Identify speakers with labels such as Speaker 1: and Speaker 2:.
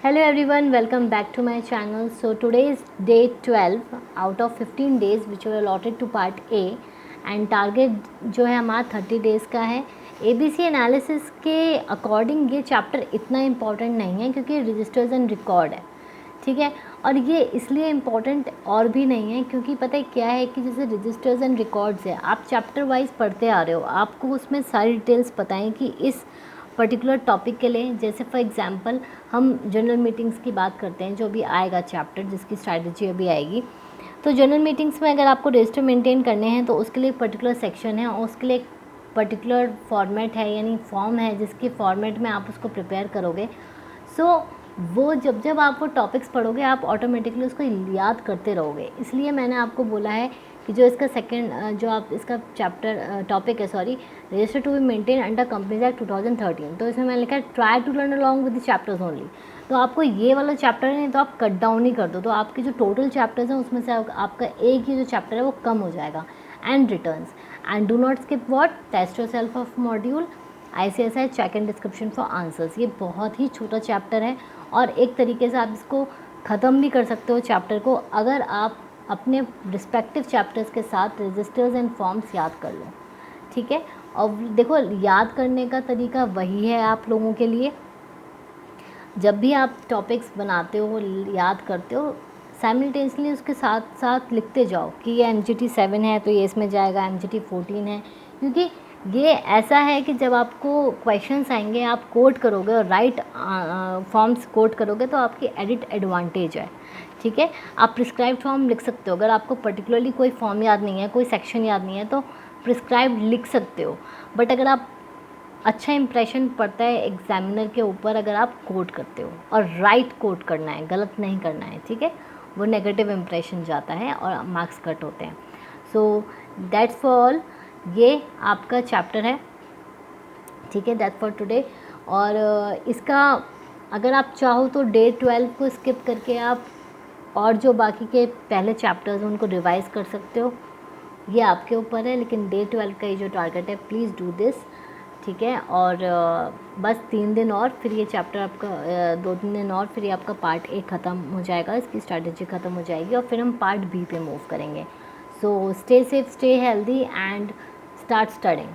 Speaker 1: Hello everyone, welcome back to my channel. So today is day 12 out of 15 days which were allotted to part A and target जो है हमारा 30 days का है. ABC analysis के according ये chapter इतना important नहीं है क्योंकि रजिस्टर्स एंड रिकॉर्ड है, ठीक है. और ये इसलिए इम्पॉर्टेंट और भी नहीं है क्योंकि पता है क्या है कि जैसे रजिस्टर्स एंड रिकॉर्ड्स है, आप चैप्टर वाइज पढ़ते आ रहे हो, आपको उसमें सारी डिटेल्स पता है कि इस पर्टिकुलर टॉपिक के लिए. जैसे फॉर एग्जांपल हम जनरल मीटिंग्स की बात करते हैं, जो भी आएगा चैप्टर जिसकी स्ट्रैटेजी अभी आएगी, तो जनरल मीटिंग्स में अगर आपको रजिस्टर मेंटेन करने हैं तो उसके लिए एक पर्टिकुलर सेक्शन है और उसके लिए एक पर्टिकुलर फॉर्मेट है, यानी फॉर्म है जिसके फॉर्मेट में आप उसको प्रिपेयर करोगे. सो वो जब आप वो टॉपिक्स पढ़ोगे आप ऑटोमेटिकली उसको याद करते रहोगे. इसलिए मैंने आपको बोला है कि जो इसका सेकंड जो आप इसका चैप्टर टॉपिक है, sorry, register to be maintain under companies act 2013, तो इसमें मैंने लिखा है try to learn along with the chapters only. तो आपको ये वाला चैप्टर है तो आप कट डाउन ही कर दो, तो आपके जो टोटल चैप्टर्स हैं उसमें से आपका एक ही जो चैप्टर है वो कम हो जाएगा. And returns and do not skip what test yourself of module ICSI check and description for answers. ये बहुत ही छोटा चैप्टर है और एक तरीके से आप इसको ख़त्म भी कर सकते हो चैप्टर को अगर आप अपने रिस्पेक्टिव चैप्टर्स के साथ रजिस्टर्स एंड फॉर्म्स याद कर लो, ठीक है. और देखो, याद करने का तरीका वही है आप लोगों के लिए. जब भी आप टॉपिक्स बनाते हो, याद करते हो, साइमल्टेनियसली उसके साथ साथ लिखते जाओ कि ये MGT 7 है तो ये इसमें जाएगा, MGT 14 है, क्योंकि ये ऐसा है कि जब आपको क्वेश्चंस आएंगे आप कोड करोगे और राइट फॉर्म्स कोड करोगे तो आपकी एडिट एडवांटेज है, ठीक है. आप प्रिस्क्राइब्ड फॉर्म लिख सकते हो. अगर आपको पर्टिकुलरली कोई फॉर्म याद नहीं है, कोई सेक्शन याद नहीं है तो प्रिस्क्राइब्ड लिख सकते हो. बट अगर आप अच्छा इंप्रेशन पड़ता है एग्जामिनर के ऊपर अगर आप कोड करते हो, और राइट कोड करना है, गलत नहीं करना है, ठीक है. वो नेगेटिव इंप्रेशन जाता है और मार्क्स कट होते हैं. So that's for all. ये आपका चैप्टर है, ठीक है. That's for today. और इसका अगर आप चाहो तो डे 12 को स्किप करके आप और जो बाकी के पहले चैप्टर्स हैं उनको रिवाइज़ कर सकते हो. ये आपके ऊपर है, लेकिन डे 12 का ये जो टारगेट है, प्लीज़ डू दिस, ठीक है. और बस 3 दिन और फिर ये चैप्टर आपका 2-3 दिन और फिर ये आपका पार्ट A ख़त्म हो जाएगा, इसकी स्ट्रैटेजी ख़त्म हो जाएगी और फिर हम पार्ट B पे मूव करेंगे. So stay safe, stay healthy and start studying.